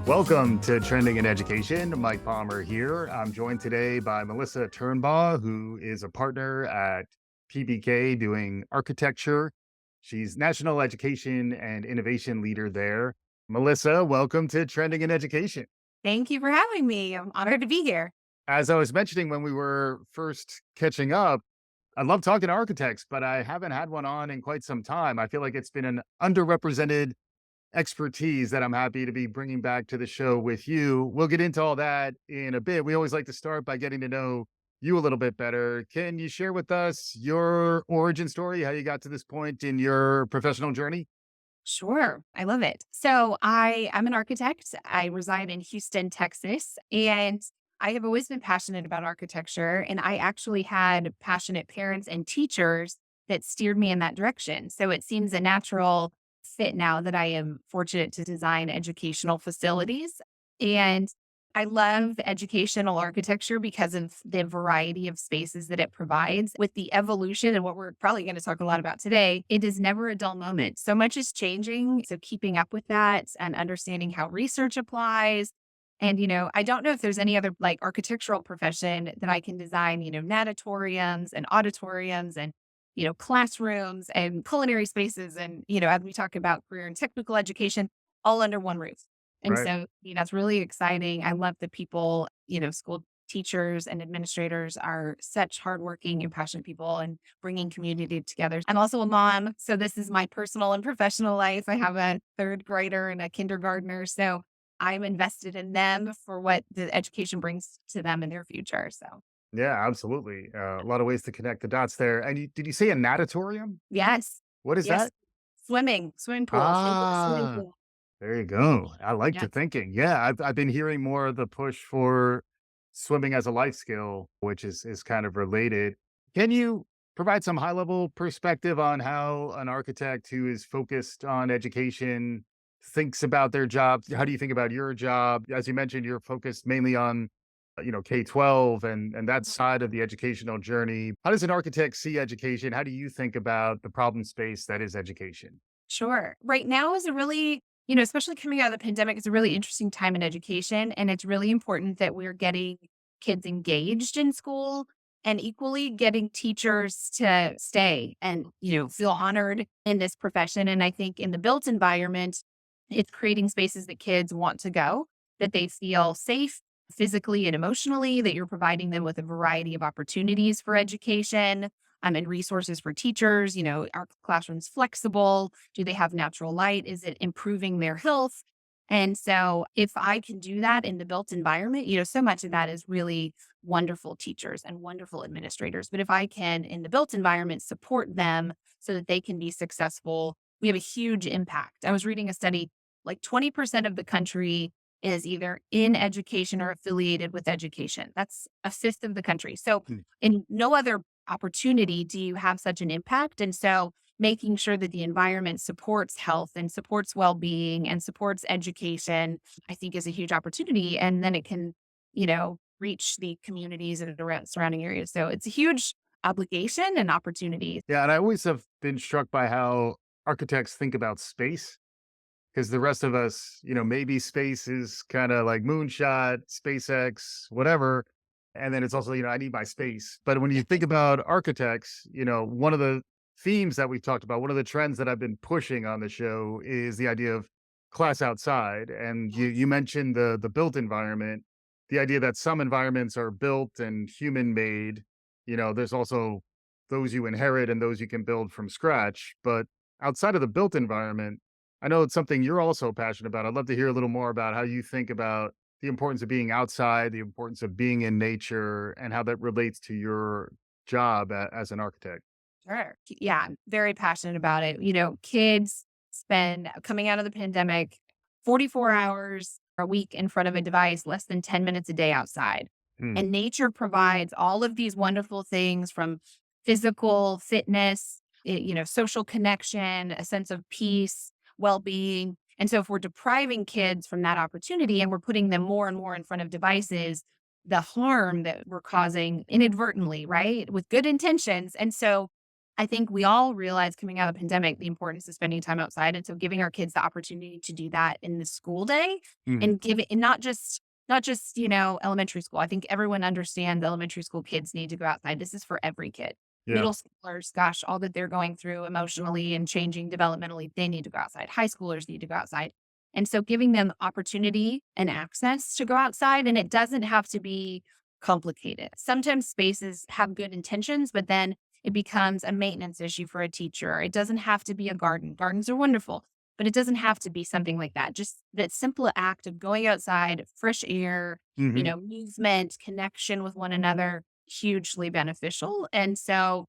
Welcome to Trending in Education. Mike Palmer here. I'm joined today by Melissa Turnbaugh, who is a partner at PBK doing architecture. She's National Education and Innovation Leader there. Melissa, welcome to Trending in Education. Thank you for having me. I'm honored to be here. As I was mentioning when we were first catching up, I love talking to architects, but I haven't had one on in quite some time. I feel like it's been an underrepresented expertise that I'm happy to be bringing back to the show with you. We'll get into all that in a bit. We always like to start by getting to know you a little bit better. Can you share with us your origin story, how you got to this point in your professional journey? Sure. I love it. So I'm an architect. I reside in Houston, Texas, and I have always been passionate about architecture. And I actually had passionate parents and teachers that steered me in that direction. So it seems a natural fit now that I am fortunate to design educational facilities. And I love educational architecture because of the variety of spaces that it provides. With the evolution and what we're probably going to talk a lot about today, it is never a dull moment. So much is changing. So keeping up with that and understanding how research applies. And, I don't know if there's any other like architectural profession that I can design, natatoriums and auditoriums and classrooms and culinary spaces. And, as we talk about career and technical education, all under one roof. And Right. so, it's really exciting. I love the people, school teachers and administrators are such hardworking and passionate people and bringing community together. I'm also a mom. So this is my personal and professional life. I have a third grader and a kindergartner. So I'm invested in them for what the education brings to them in their future. So Yeah, absolutely. A lot of ways to connect the dots there. And did you say a natatorium? yes, What is yes, that? swimming pools, indoor swimming Ah, pool. there you go. I like your Yes. thinking. Yeah, I've been hearing more of the push for swimming as a life skill, which is kind of related. Can you provide some high level perspective on how an architect who is focused on education thinks about their job? How do you think about your job? As you mentioned, you're focused mainly on K-12 and that side of the educational journey. How does an architect see education? How do you think about the problem space that is education? Sure. Right now is a really, especially coming out of the pandemic, it's a really interesting time in education. And it's really important that we're getting kids engaged in school and equally getting teachers to stay and, feel honored in this profession. And I think in the built environment, it's creating spaces that kids want to go, that they feel safe physically and emotionally, that you're providing them with a variety of opportunities for education and resources for teachers. Are classrooms flexible? Do they have natural light? Is it improving their health? And so if I can do that in the built environment, so much of that is really wonderful teachers and wonderful administrators. But if I can, in the built environment, support them so that they can be successful, we have a huge impact. I was reading a study like 20% of the country is either in education or affiliated with education. That's a fifth of the country. So Hmm. in no other opportunity do you have such an impact. And so making sure that the environment supports health and supports well-being and supports education, I think is a huge opportunity. And then it can, reach the communities and around surrounding areas. So it's a huge obligation and opportunity. Yeah, and I always have been struck by how architects think about space because the rest of us, maybe space is kind of like moonshot, SpaceX, whatever. And then it's also, I need my space. But when you think about architects, one of the themes that we've talked about, one of the trends that I've been pushing on the show is the idea of class outside. And you mentioned the built environment, the idea that some environments are built and human made. There's also those you inherit and those you can build from scratch. But outside of the built environment, I know it's something you're also passionate about. I'd love to hear a little more about how you think about the importance of being outside, the importance of being in nature, and how that relates to your job as an architect. Sure. Yeah, I'm very passionate about it. Kids spend coming out of the pandemic 44 hours a week in front of a device, less than 10 minutes a day outside. Hmm. And nature provides all of these wonderful things from physical fitness, social connection, a sense of peace, well-being. And so if we're depriving kids from that opportunity and we're putting them more and more in front of devices, the harm that we're causing inadvertently, right? With good intentions. And so I think we all realized coming out of the pandemic the importance of spending time outside. And so giving our kids the opportunity to do that in the school day Mhm. and give it and not just, elementary school. I think everyone understands elementary school kids need to go outside. This is for every kid. Yeah. Middle schoolers, gosh, all that they're going through emotionally and changing developmentally, they need to go outside. High schoolers need to go outside. And so giving them opportunity and access to go outside, and it doesn't have to be complicated. Sometimes spaces have good intentions, but then it becomes a maintenance issue for a teacher. It doesn't have to be a garden. Gardens are wonderful, but it doesn't have to be something like that. Just that simple act of going outside, fresh air, Mhm. movement, connection with one another, hugely beneficial. And so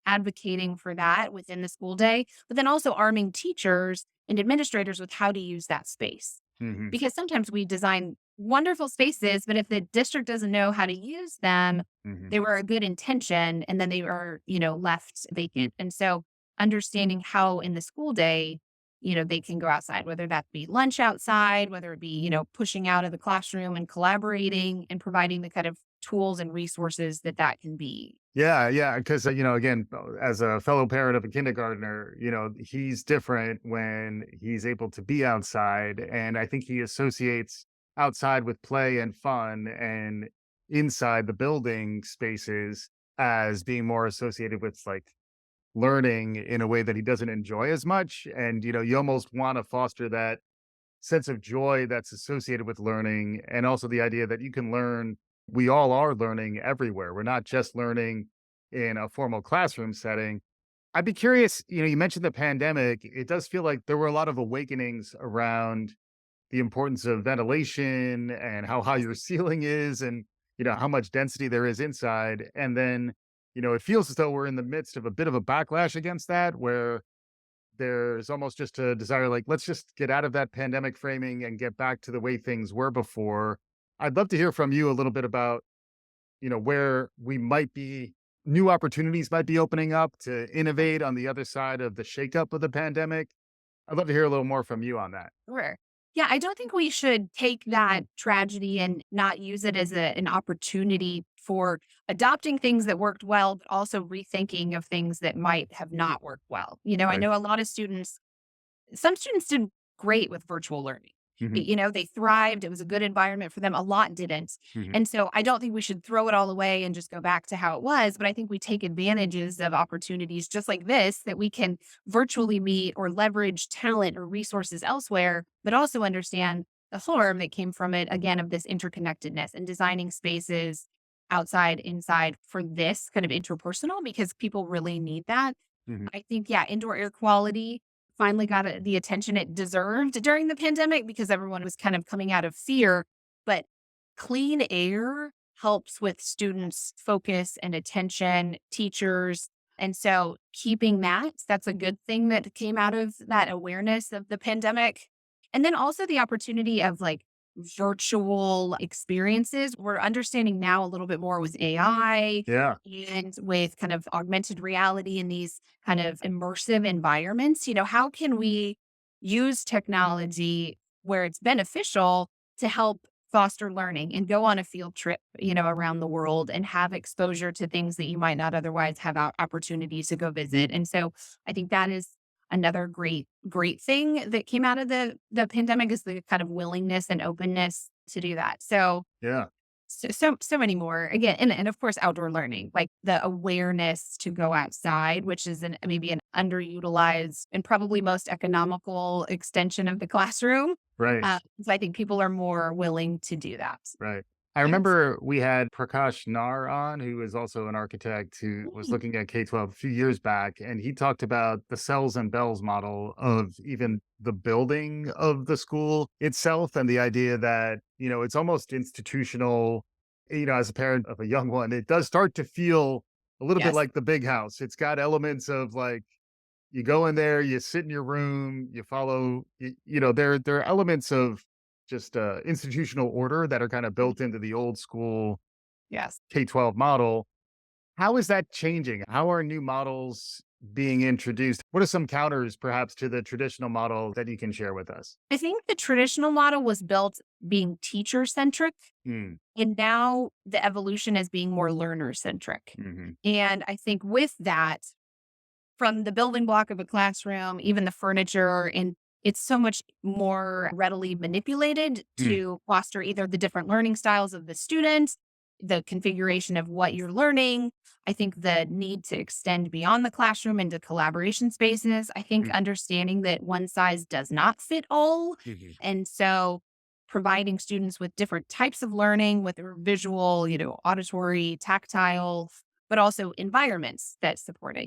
advocating for that within the school day, but then also arming teachers and administrators with how to use that space. Mhm. Because sometimes we design wonderful spaces, but if the district doesn't know how to use them, Mhm. they were a good intention and then they are, left vacant. And so understanding how in the school day, they can go outside, whether that be lunch outside, whether it be, pushing out of the classroom and collaborating and providing the kind of tools and resources that can be. Yeah, yeah, because, again, as a fellow parent of a kindergartner, he's different when he's able to be outside, and I think he associates outside with play and fun, and inside the building spaces as being more associated with, like, learning in a way that he doesn't enjoy as much, and, you almost wanna foster that sense of joy that's associated with learning, and also the idea that you can learn. We all are learning everywhere. We're not just learning in a formal classroom setting. I'd be curious, you mentioned the pandemic. It does feel like there were a lot of awakenings around the importance of ventilation and how high your ceiling is, and how much density there is inside. And then, it feels as though we're in the midst of a bit of a backlash against that, where there's almost just a desire, like, let's just get out of that pandemic framing and get back to the way things were before. I'd love to hear from you a little bit about, where we might be new opportunities might be opening up to innovate on the other side of the shakeup of the pandemic. I'd love to hear a little more from you on that. Sure. Yeah, I don't think we should take that tragedy and not use it as an opportunity for adopting things that worked well, but also rethinking of things that might have not worked well. I Right. know a lot of students, some students did great with virtual learning. Hmm. They thrived. It was a good environment for them. A lot didn't. Hmm. And so I don't think we should throw it all away and just go back to how it was. But I think we take advantages of opportunities just like this that we can virtually meet or leverage talent or resources elsewhere, but also understand the harm that came from it, again, of this interconnectedness and designing spaces outside, inside for this kind of interpersonal because people really need that. Hmm. I think, yeah, indoor air quality finally got the attention it deserved during the pandemic because everyone was kind of coming out of fear. But clean air helps with students' focus and attention, teachers. And so keeping that's a good thing that came out of that awareness of the pandemic. And then also the opportunity of like virtual experiences. We're understanding now a little bit more with AI Yeah. and with kind of augmented reality in these kind of immersive environments. How can we use technology where it's beneficial to help foster learning and go on a field trip, around the world and have exposure to things that you might not otherwise have opportunities to go visit. And so I think that is another great thing that came out of the pandemic is the kind of willingness and openness to do that. Yeah. So many more again, and of course outdoor learning, like the awareness to go outside, which is maybe an underutilized and probably most economical extension of the classroom. Right. So I think people are more willing to do that. Right. I Yes. remember we had Prakash Nar on, who is also an architect who was Mm, looking at K-12 a few years back, and he talked about the cells and bells model of even the building of the school itself, and the idea that, it's almost institutional. As a parent of a young one, it does start to feel a little bit yes. like the big house. It's got elements of, like, you go in there, you sit in your room, you follow, there are elements of just institutional order that are kind of Mm, built into the old school yes. K-12 model. How is that changing? How are new models being introduced? What are some counters perhaps to the traditional model that you can share with us? I think the traditional model was built being teacher centric, Mm, and now the evolution is being more learner centric. hmm. And I think with that, from the building block of a classroom, even the furniture, and it's so much more readily manipulated Mm, to foster either the different learning styles of the students, the configuration of what you're learning. I think the need to extend beyond the classroom into collaboration spaces. I think mm, understanding that one size does not fit all. mhm, And so providing students with different types of learning, whether visual, auditory, tactile, but also environments that support it.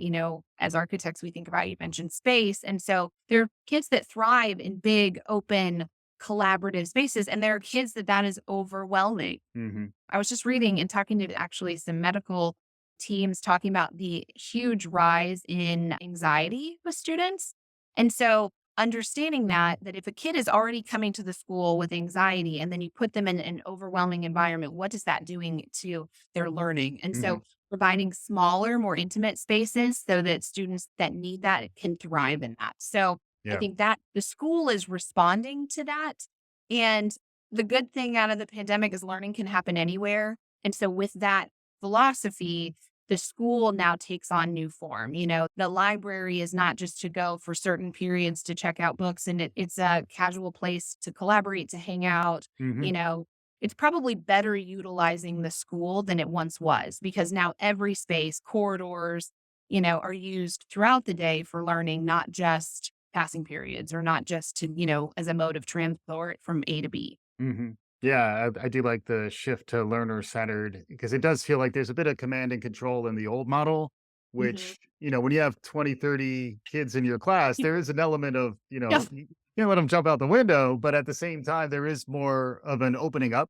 As architects, we think about, you mentioned space. And so there are kids that thrive in big, open, collaborative spaces, and there are kids that is overwhelming. mhm, I was just reading and talking to actually some medical teams talking about the huge rise in anxiety with students. And so understanding that if a kid is already coming to the school with anxiety and then you put them in an overwhelming environment, what is that doing to their learning? And mhm. so providing smaller, more intimate spaces so that students that need that can thrive in that. So I Yeah. think that the school is responding to that. And the good thing out of the pandemic is learning can happen anywhere. And so with that philosophy, the school now takes on new form. The library is not just to go for certain periods to check out books, and it's a casual place to collaborate, to hang out. You Mhm, know, it's probably better utilizing the school than it once was because now every space, corridors, are used throughout the day for learning, not just passing periods or not just to, as a mode of transport from A to B. mhm. Yeah, I do like the shift to learner-centered because it does feel like there's a bit of command and control in the old model, Mhm. which, when you have 20, 30 kids in your class, there is an element of, Yeah. you can't let them jump out the window, but at the same time, there is more of an opening up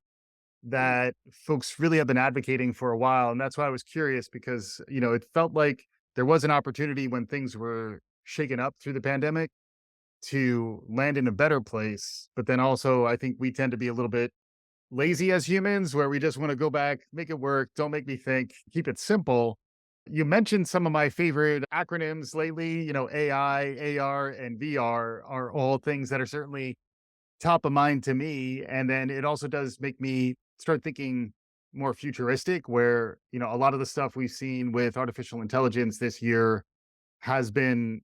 Mm. that folks really have been advocating for a while. And that's why I was curious because, it felt like there was an opportunity when things were shaken up through the pandemic to land in a better place. But then also, I think we tend to be a little bit lazy as humans where we just want to go back, make it work, don't make me think, keep it simple. You mentioned some of my favorite acronyms lately, AI, AR, and VR are all things that are certainly top of mind to me. And then it also does make me start thinking more futuristic, where, a lot of the stuff we've seen with artificial intelligence this year has been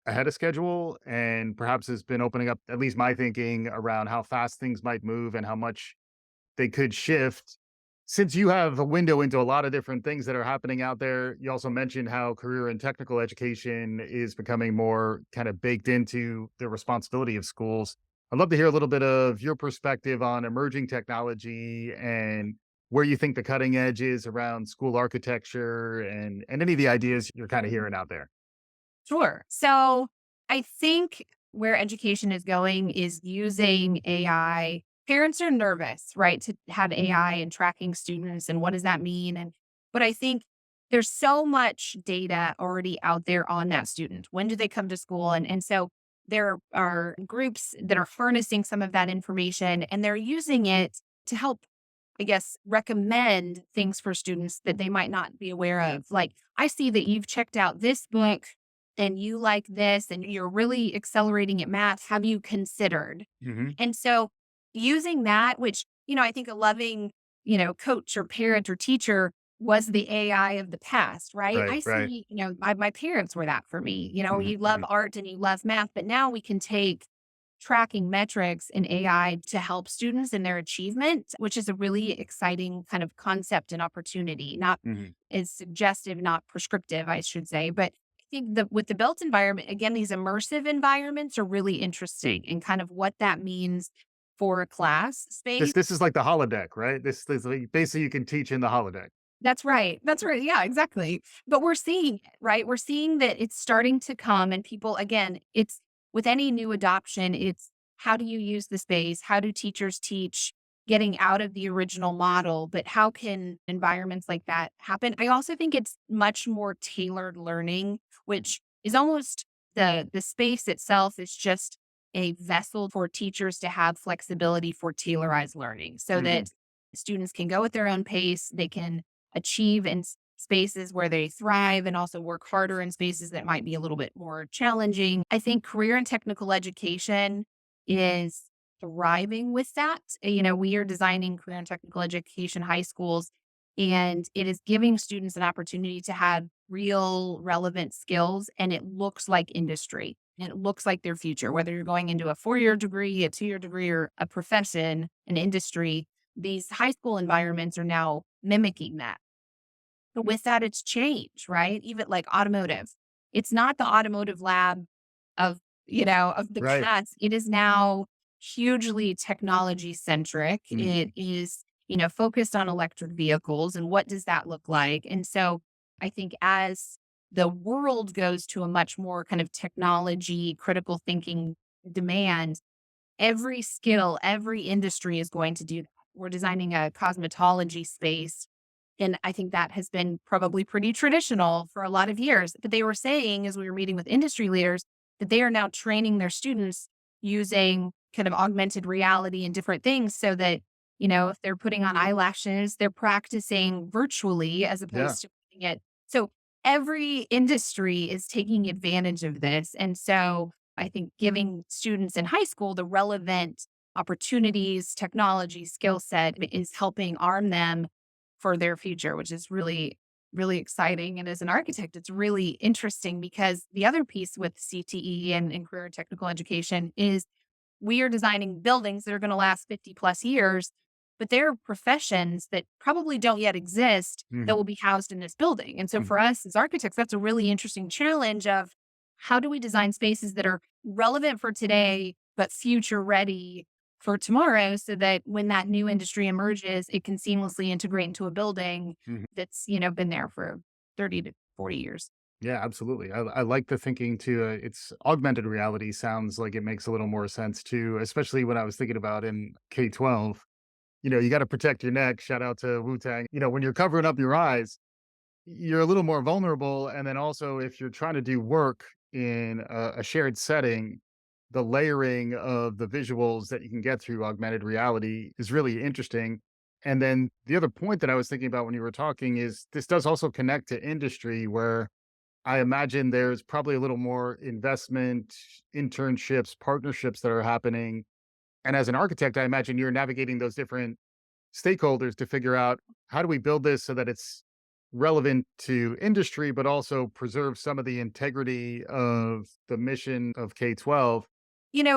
ahead of schedule and perhaps has been opening up at least my thinking around how fast things might move and how much they could shift. Since you have a window into a lot of different things that are happening out there, you also mentioned how career and technical education is becoming more kind of baked into the responsibility of schools. I'd love to hear a little bit of your perspective on emerging technology and where you think the cutting edge is around school architecture and any of the ideas you're kind of hearing out there. Sure. So I think where education is going is using AI. Parents are nervous, right, to have AI and tracking students and what does that mean? But I think there's so much data already out there on that student. When do they come to school? And so there are groups that are harnessing some of that information and they're using it to help, I guess, recommend things for students that they might not be aware of. Like, I see that you've checked out this book and you like this and you're really accelerating at math. Have you considered? Hmm. And so using that, which, I think a loving, coach or parent or teacher was the AI of the past, right? Right, I right. see, my parents were that for me. Hmm. You love art and you love math, but now we can take tracking metrics in AI to help students in their achievement, which is a really exciting kind of concept and opportunity. Not Hmm. is suggestive, not prescriptive, I should say. But I think that with the built environment, again, these immersive environments are really interesting and kind of what that means for a class This space. this is like the holodeck, right? This like basically you can teach in the holodeck. That's right. That's right. Yeah, exactly. But we're seeing it, right? We're seeing that it's starting to come and people, again, it's with any new adoption, it's how do you use the space? How do teachers teach getting out of the original model? But how can environments like that happen? I also think it's much more tailored learning, which is almost the space itself is just a vessel for teachers to have flexibility for tailorized learning so Hmm. that students can go at their own pace. They can achieve in spaces where they thrive and also work harder in spaces that might be a little bit more challenging. I think career and technical education is thriving with that. We are designing career and technical education high schools, and it is giving students an opportunity to have real relevant skills, and it looks like industry. And it looks like their future, whether you're going into a 4-year degree, a 2-year degree, or a profession, an industry, these high school environments are now mimicking that. But with that, it's change, right? Even like automotive. It's not the automotive lab of, of the Right. past. It is now hugely technology centric. Mhm. It is, focused on electric vehicles and what does that look like? And so I think as the world goes to a much more kind of technology, critical thinking demand, every skill, every industry is going to do that. We're designing a cosmetology space. And I think that has been probably pretty traditional for a lot of years. But they were saying, as we were meeting with industry leaders, that they are now training their students using kind of augmented reality and different things so that, if they're putting on eyelashes, they're practicing virtually as Yeah. opposed to putting it. So every industry is taking advantage of this. And so I think giving students in high school the relevant opportunities, technology, skill set is helping arm them for their future, which is really, really exciting. And as an architect, it's really interesting because the other piece with CTE and career technical education is we are designing buildings that are going to last 50 plus years, but there are professions that probably don't yet exist that Mhm. will be housed in this building. And so Mhm. for us as architects, that's a really interesting challenge of how do we design spaces that are relevant for today, but future ready for tomorrow so that when that new industry emerges, it can seamlessly integrate into a building Mhm. that's, been there for 30 to 40 years. Yeah, absolutely. I like the thinking too. It's augmented reality sounds like it makes a little more sense too, especially when I was thinking about in K-12. You got to protect your neck. Shout out to Wu Tang. When you're covering up your eyes, you're a little more vulnerable. And then also, if you're trying to do work in a shared setting, the layering of the visuals that you can get through augmented reality is really interesting. And then the other point that I was thinking about when you were talking is this does also connect to industry where I imagine there's probably a little more investment, internships, partnerships that are happening. And as an architect, I imagine you're navigating those different stakeholders to figure out how do we build this so that it's relevant to industry, but also preserve some of the integrity of the mission of K-12.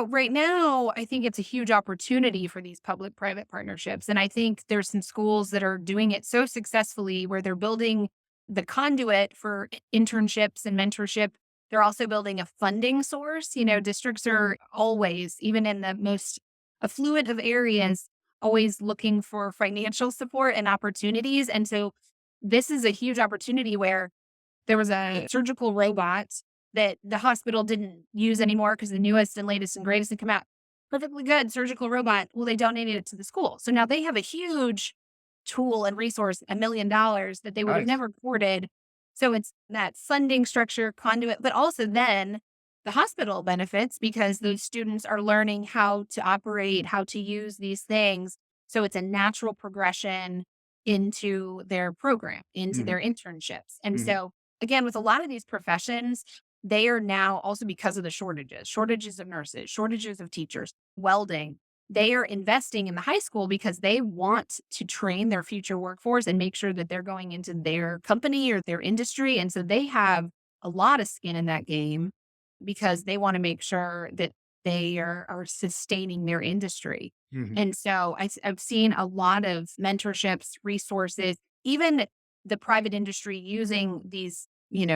Right now, I think it's a huge opportunity for these public private partnerships. And I think there's some schools that are doing it so successfully where they're building the conduit for internships and mentorship. They're also building a funding source. Districts are always, even in the most affluent of areas, always looking for financial support and opportunities. And so this is a huge opportunity where there was a surgical robot that the hospital didn't use anymore because the newest and latest and greatest had come out. Perfectly good surgical robot. Well, they donated it to the school. So now they have a huge tool and resource, $1 million that they would have Nice. never afforded. So it's that funding structure, conduit, but also then the hospital benefits because those students are learning how to operate, how to use these things. So it's a natural progression into their program, into Mhm. their internships. And Mhm. so again, with a lot of these professions, they are now also because of the shortages of nurses, shortages of teachers, welding. They are investing in the high school because they want to train their future workforce and make sure that they're going into their company or their industry. And so they have a lot of skin in that game because they want to make sure that they are sustaining their industry. Mhm. And so I've seen a lot of mentorships, resources, even the private industry using these,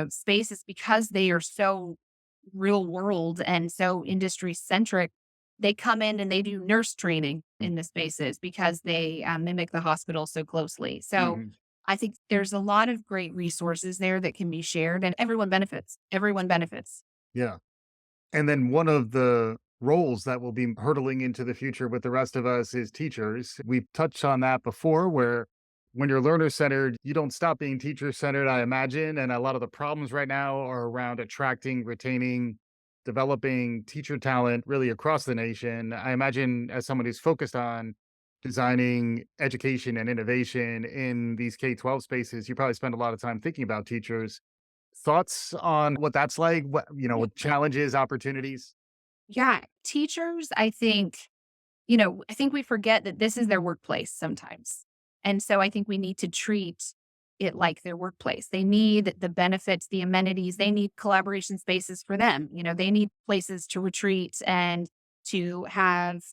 spaces because they are so real world and so industry centric. They come in and they do nurse training in the spaces because they mimic the hospital so closely. So Mhm. I think there's a lot of great resources there that can be shared and everyone benefits. Everyone benefits. Yeah. And then one of the roles that will be hurtling into the future with the rest of us is teachers. We've touched on that before, where when you're learner centered, you don't stop being teacher centered, I imagine. And a lot of the problems right now are around attracting, retaining, developing teacher talent really across the nation. I imagine as someone who's focused on designing education and innovation in these K-12 spaces, you probably spend a lot of time thinking about teachers. Thoughts on what that's like? What challenges, opportunities? Yeah, teachers, I think we forget that this is their workplace sometimes. And so I think we need to treat it like their workplace. They need the benefits, the amenities, they need collaboration spaces for them. They need places to retreat and to have,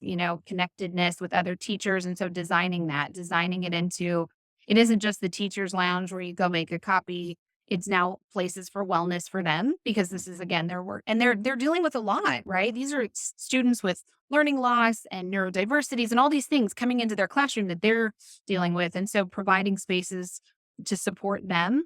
connectedness with other teachers. And so designing it into, it isn't just the teacher's lounge where you go make a copy. It's now places for wellness for them because this is again their work. And they're dealing with a lot, right? These are students with learning loss and neurodiversities and all these things coming into their classroom that they're dealing with. And so providing spaces to support them.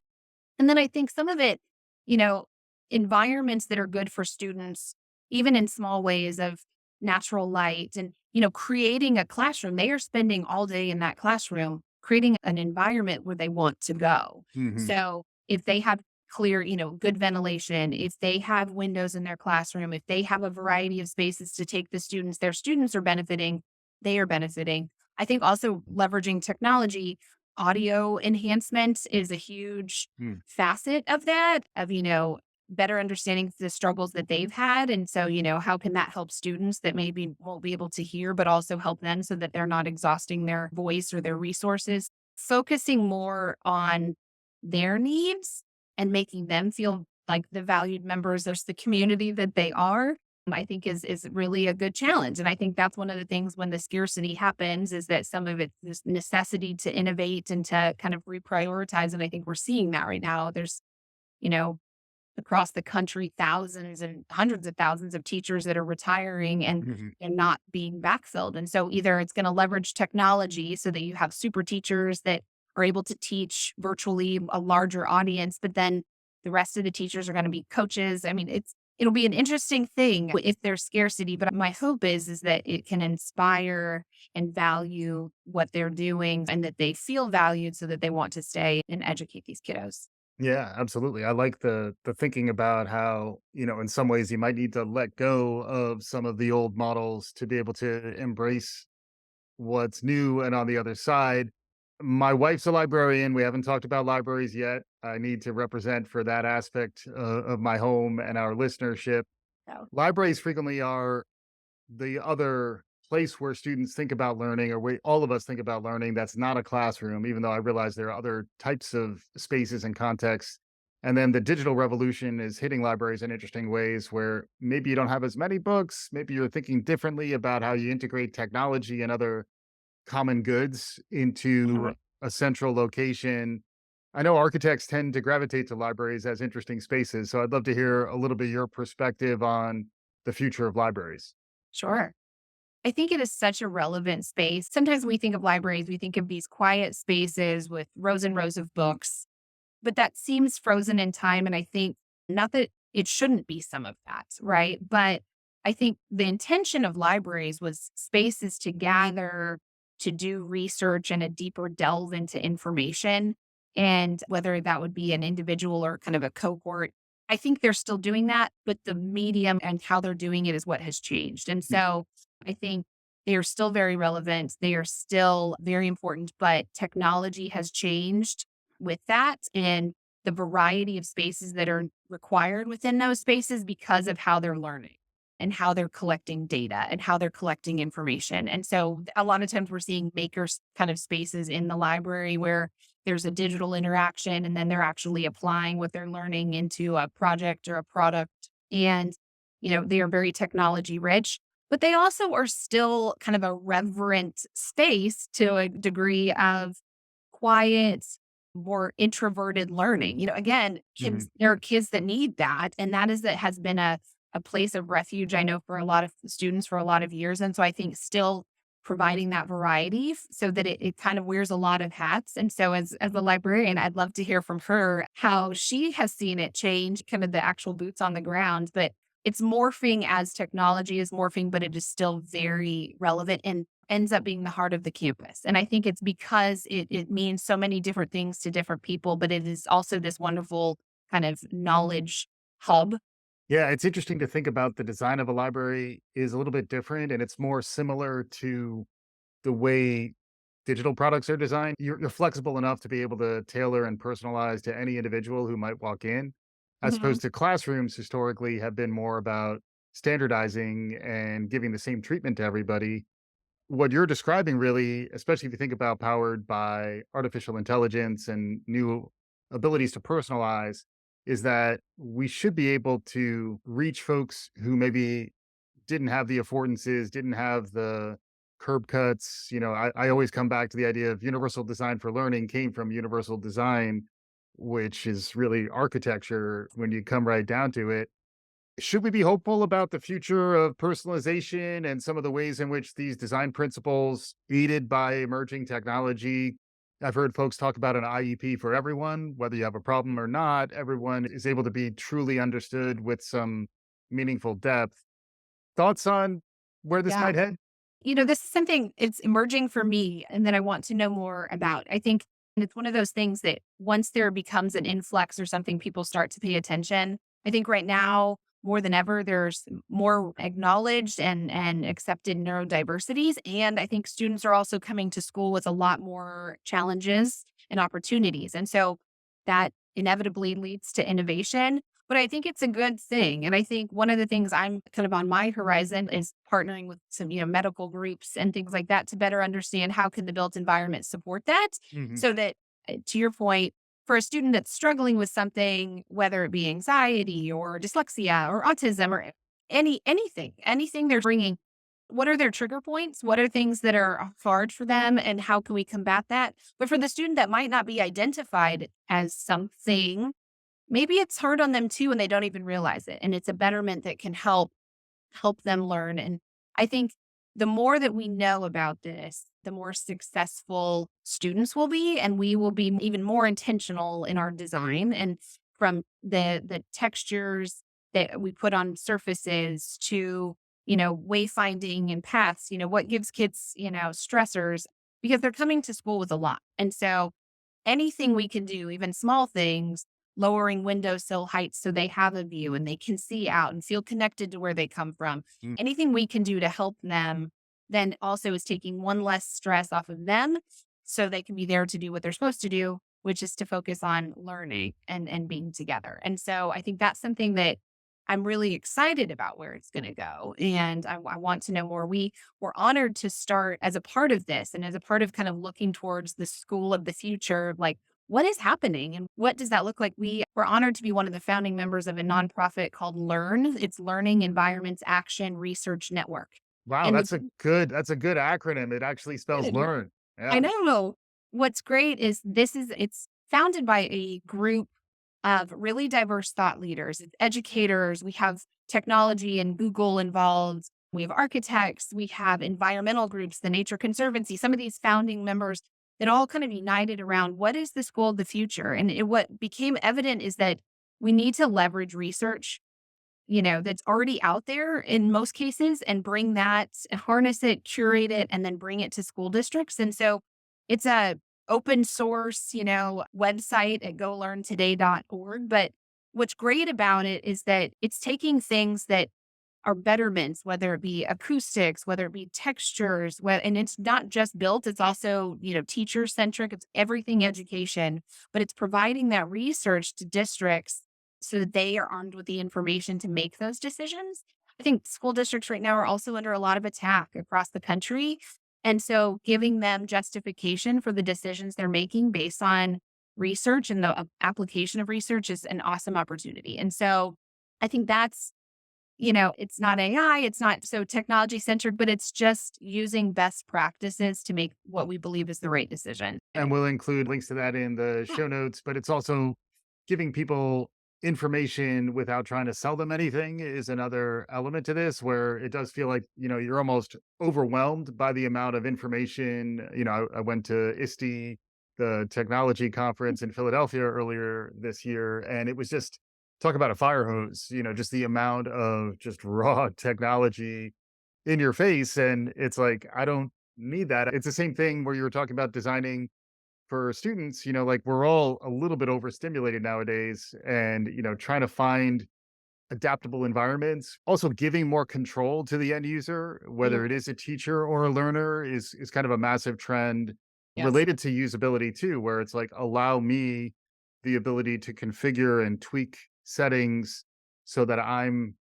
And then I think some of it, you know, environments that are good for students, even in small ways of natural light and, creating a classroom. They are spending all day in that classroom, creating an environment where they want to go. Hmm. So if they have clear, good ventilation, if they have windows in their classroom, if they have a variety of spaces to take their students are benefiting, they are benefiting. I think also leveraging technology, audio enhancement is a huge facet of that, of, better understanding the struggles that they've had. And so, how can that help students that maybe won't be able to hear, but also help them so that they're not exhausting their voice or their resources? Focusing more on their needs and making them feel like the valued members of the community that they are, I think is really a good challenge. And I think that's one of the things when the scarcity happens is that some of it's this necessity to innovate and to kind of reprioritize. And I think we're seeing that right now. There's, you know, across the country, thousands and hundreds of thousands of teachers that are retiring Hmm. and not being backfilled. And so either it's going to leverage technology so that you have super teachers that are able to teach virtually a larger audience, but then the rest of the teachers are going to be coaches. I mean, it'll be an interesting thing if there's scarcity, but my hope is that it can inspire and value what they're doing and that they feel valued so that they want to stay and educate these kiddos. Yeah, absolutely. I like the thinking about how, in some ways you might need to let go of some of the old models to be able to embrace what's new and on the other side. My wife's a librarian. We haven't talked about libraries yet. I need to represent for that aspect of my home and our listenership. So Libraries frequently are the other place where students think about learning, or all of us think about learning, that's not a classroom, even though I realize there are other types of spaces and contexts. And then the digital revolution is hitting libraries in interesting ways where maybe you don't have as many books, maybe you're thinking differently about how you integrate technology and other common goods into mhm. a central location. I know architects tend to gravitate to libraries as interesting spaces, so I'd love to hear a little bit your perspective on the future of libraries. Sure. I think it is such a relevant space. Sometimes we think of libraries, we think of these quiet spaces with rows and rows of books, but that seems frozen in time. And I think not that it shouldn't be some of that, right? But I think the intention of libraries was spaces to gather, to do research and a deeper delve into information. And whether that would be an individual or kind of a cohort, I think they're still doing that, but the medium and how they're doing it is what has changed. And so I think they are still very relevant. They are still very important, but technology has changed with that and the variety of spaces that are required within those spaces because of how they're learning and how they're collecting data and how they're collecting information. And so a lot of times we're seeing makers kind of spaces in the library where there's a digital interaction and then they're actually applying what they're learning into a project or a product. And, they are very technology rich, but they also are still kind of a reverent space to a degree of quiet, more introverted learning. Again, Mhm. kids, there are kids that need that. And that has been a place of refuge, I know, for a lot of students for a lot of years. And so I think still providing that variety so that it kind of wears a lot of hats. And so as a librarian, I'd love to hear from her how she has seen it change, kind of the actual boots on the ground. But it's morphing as technology is morphing, but it is still very relevant and ends up being the heart of the campus. And I think it's because it means so many different things to different people, but it is also this wonderful kind of knowledge hub. Yeah, it's interesting to think about the design of a library is a little bit different and it's more similar to the way digital products are designed. You're flexible enough to be able to tailor and personalize to any individual who might walk in, as Mhm. opposed to classrooms historically have been more about standardizing and giving the same treatment to everybody. what you're describing really, especially if you think about powered by artificial intelligence and new abilities to personalize, is that we should be able to reach folks who maybe didn't have the affordances, didn't have the curb cuts. I always come back to the idea of universal design for learning came from universal design, which is really architecture when you come right down to it. Should we be hopeful about the future of personalization and some of the ways in which these design principles, aided by emerging technology? I've heard folks talk about an IEP for everyone, whether you have a problem or not, everyone is able to be truly understood with some meaningful depth. Thoughts on where this Yeah. might head? This is something it's emerging for me and that I want to know more about. I think it's one of those things that once there becomes an influx or something, people start to pay attention. I think right now, more than ever, there's more acknowledged and accepted neurodiversities. And I think students are also coming to school with a lot more challenges and opportunities. And so that inevitably leads to innovation. But I think it's a good thing. And I think one of the things I'm kind of on my horizon is partnering with some, medical groups and things like that to better understand how can the built environment support that Mhm. so that to your point, for a student that's struggling with something, whether it be anxiety or dyslexia or autism or anything they're bringing, what are their trigger points? What are things that are hard for them and how can we combat that? But for the student that might not be identified as something, maybe it's hard on them too, and they don't even realize it. And it's a betterment that can help them learn. And I think the more that we know about this, the more successful students will be, and we will be even more intentional in our design. And from the textures that we put on surfaces to wayfinding and paths, what gives kids stressors because they're coming to school with a lot. And so anything we can do, even small things, lowering windowsill heights so they have a view and they can see out and feel connected to where they come from. Mm. Anything we can do to help them then also is taking one less stress off of them so they can be there to do what they're supposed to do, which is to focus on learning and being together. And so I think that's something that I'm really excited about where it's going to go. And I want to know more. We were honored to start as a part of this and as a part of kind of looking towards the school of the future, like what is happening and what does that look like? We were honored to be one of the founding members of a nonprofit called Learn. It's Learning Environments Action Research Network. Wow, And the that's a good acronym. It actually spells good, learn. I Yeah. know. What's great is it's founded by a group of really diverse thought leaders, it's educators. We have technology and Google involved. We have architects. We have environmental groups, the Nature Conservancy, some of these founding members that all kind of united around what is the school of the future. And what became evident is that we need to leverage research, that's already out there in most cases and bring that, harness it, curate it, and then bring it to school districts. And so it's a open source, website at golearntoday.org. But what's great about it is that it's taking things that are betterments, whether it be acoustics, whether it be textures, and it's not just built, it's also, teacher centric, it's everything education, but it's providing that research to districts so that they are armed with the information to make those decisions. I think school districts right now are also under a lot of attack across the country. And so giving them justification for the decisions they're making based on research and the application of research is an awesome opportunity. And so I think that's it's not AI, it's not so technology centered, but it's just using best practices to make what we believe is the right decision. And we'll include links to that in the Yeah. show notes, but it's also giving people information without trying to sell them anything is another element to this where it does feel like, you're almost overwhelmed by the amount of information. I went to ISTE, the technology conference in Philadelphia earlier this year, and it was just talk about a fire hose, just the amount of just raw technology in your face. And it's like, I don't need that. It's the same thing where you were talking about designing for students, like we're all a little bit overstimulated nowadays and, trying to find adaptable environments, also giving more control to the end user, whether Mm, it is a teacher or a learner is kind of a massive trend yes. related to usability too, where it's like, allow me the ability to configure and tweak settings so that I'm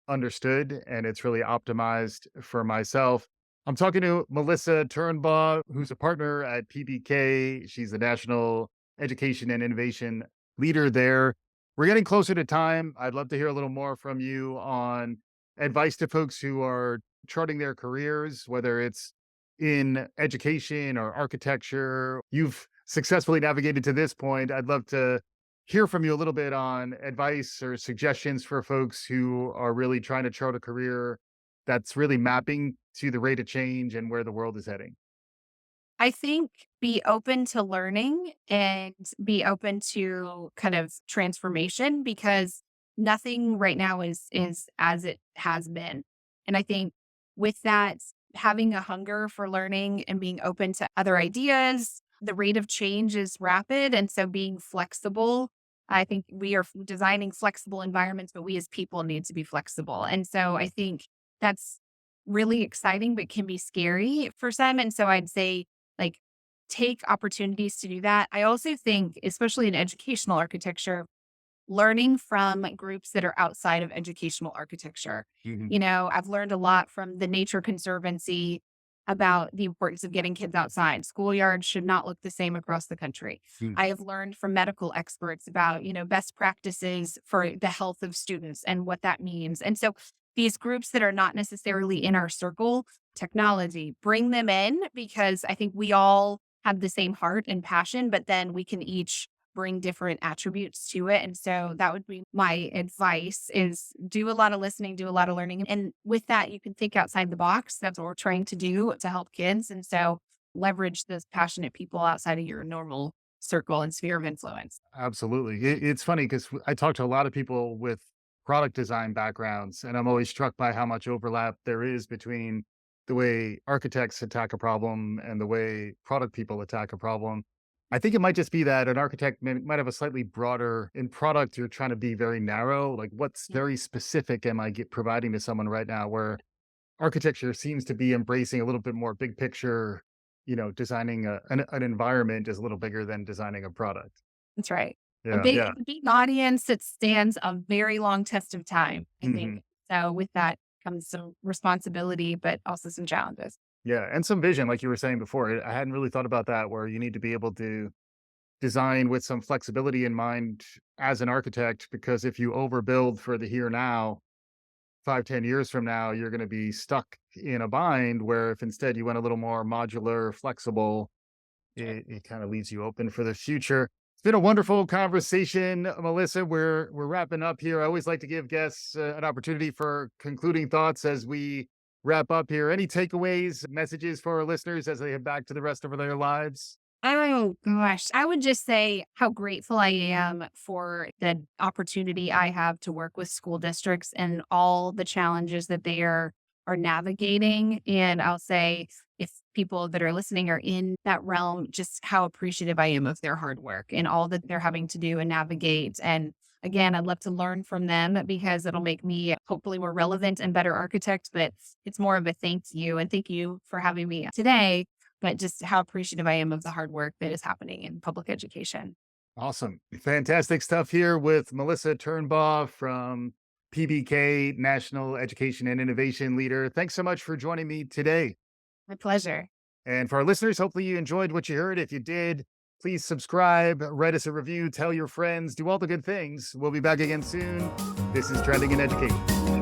understood and it's really optimized for myself. I'm talking to Melissa Turnbaugh, who's a partner at PBK. She's the National Education and Innovation Leader there. We're getting closer to time. I'd love to hear a little more from you on advice to folks who are charting their careers, whether it's in education or architecture. You've successfully navigated to this point. I'd love to hear from you a little bit on advice or suggestions for folks who are really trying to chart a career that's really mapping to the rate of change and where the world is heading. I think be open to learning and be open to kind of transformation because nothing right now is as it has been. And I think with that, having a hunger for learning and being open to other ideas, the rate of change is rapid. And so being flexible, I think we are designing flexible environments, but we as people need to be flexible. And so I think that's really exciting, but can be scary for some. And so I'd say, like, take opportunities to do that. I also think, especially in educational architecture, learning from groups that are outside of educational architecture. Mhm. I've learned a lot from the Nature Conservancy about the importance of getting kids outside. Schoolyards should not look the same across the country. Mm. I have learned from medical experts about, best practices for the health of students and what that means. And so these groups that are not necessarily in our circle, technology, bring them in because I think we all have the same heart and passion, but then we can each bring different attributes to it. And so that would be my advice is do a lot of listening, do a lot of learning. And with that, you can think outside the box. That's what we're trying to do to help kids. And so leverage those passionate people outside of your normal circle and sphere of influence. Absolutely. It's funny because I talk to a lot of people with product design backgrounds, and I'm always struck by how much overlap there is between the way architects attack a problem and the way product people attack a problem. I think it might just be that an architect might have a slightly broader in product. You're trying to be very narrow. Like, what's Yeah, very specific am I providing to someone right now? Where architecture seems to be embracing a little bit more big picture. Designing an environment is a little bigger than designing a product. that's right. A Yeah. big, yeah, a big audience that stands a very long test of time, I Mhm. think. So with that comes some responsibility, but also some challenges. Yeah, and some vision, like you were saying before. I hadn't really thought about that, where you need to be able to design with some flexibility in mind as an architect, because if you overbuild for the here now, 5, 10 years from now, you're going to be stuck in a bind. Where if instead you went a little more modular, flexible, it kind of leaves you open for the future. It's been a wonderful conversation, Melissa. We're wrapping up here. I always like to give guests an opportunity for concluding thoughts as we wrap up here. Any takeaways, messages for our listeners as they head back to the rest of their lives? Oh gosh, I would just say how grateful I am for the opportunity I have to work with school districts and all the challenges that they are navigating. And I'll say if people that are listening are in that realm, just how appreciative I am of their hard work and all that they're having to do and navigate. And again, I'd love to learn from them because it'll make me hopefully more relevant and better architect. But it's more of a thank you and thank you for having me today, but just how appreciative I am of the hard work that is happening in public education. Awesome. Fantastic stuff here with Melissa Turnbaugh from PBK, National Education and Innovation Leader. Thanks so much for joining me today. My pleasure. And for our listeners, hopefully you enjoyed what you heard. If you did, please subscribe, write us a review, tell your friends, do all the good things. We'll be back again soon. This is Trending in Education.